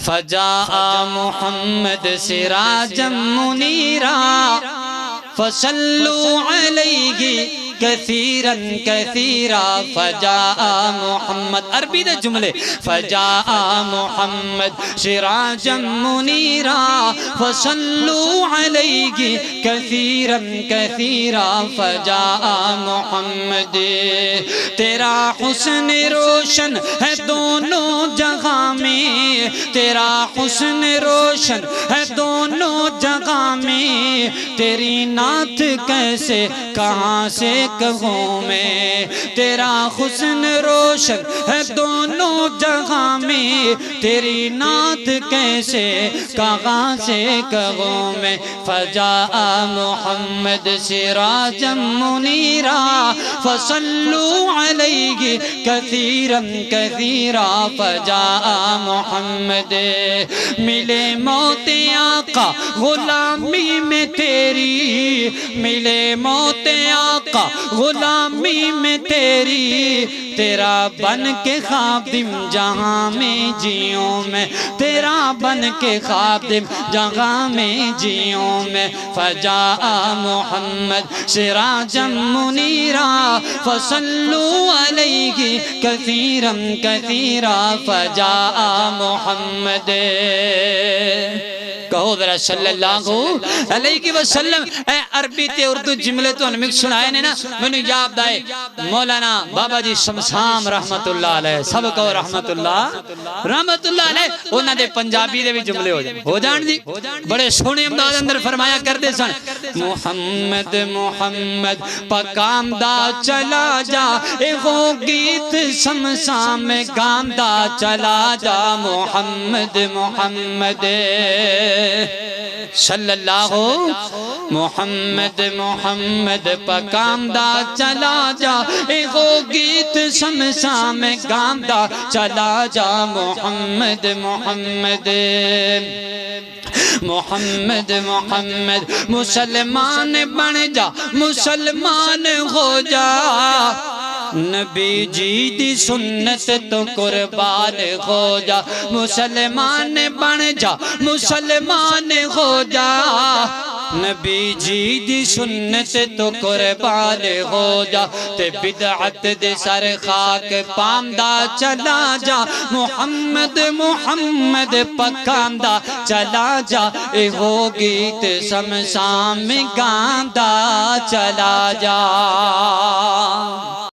فجاء محمد سراجا منيرا فصلوا عليه كثيرا كثيرا فجاء محمد عربی دے جملے فجاء محمد سراجا منيرا فصلوا عليه كثيرا كثيرا فجاء محمد تیرا حسن روشن ہے دونوں جگہ میں تیرا حسن روشن ہے دونوں جگہ میں تیری نعت کیسے کہاں سے کہوں میں تیرا حسن روشن ہے دونوں جگہ میں تیری نعت کیسے کہاں سے کہوں میں فجاء محمد سراجا منيرا فصلوا عليه كثيرا كثيرا فجاء محمد ملے موت آقا غلامی میں تیری ملے موت آقا غلامی میں تیری تیرا بن کے خادم جہاں میں جیوں میں تیرا بن کے خادم جہاں میں جیوں میں فجاء محمد سراجا منيرا فصلوا عليه كثيرا كثيرا فجاء محمد کہو ذرا صلی اللہ علیہ وسلم اے عربی تے اردو جملے تو انہیں سنائے نے نا میں نے یاد آئے مولانا بابا جی شمسام رحمت اللہ علیہ سب کہو رحمت اللہ علیہ انہاں دے پنجابی دے بھی جملے ہو جان جی بڑے سونے امداد اندر فرمایا کرتے سن محمد محمد پکامدہ چلا جا اے وہ گیت شمسام میں گامدہ چلا جا محمد محمد صلی اللہ محمد محمد پکامدہ چلا جا اے وہ گیت شمساں میں گامدہ چلا جا محمد محمد محمد محمد مسلمان بن جا مسلمان ہو جا نبی جی دی سنت تو قربان ہو جا مسلمان بن جا مسلمان ہو جا نبی جی دی سنت تو قربان ہو جا تے بدعت دے سر خاک پامدہ چلا جا محمد محمد پکامدہ چلا جا اے ہو گیت شمساں میں گاندہ چلا جا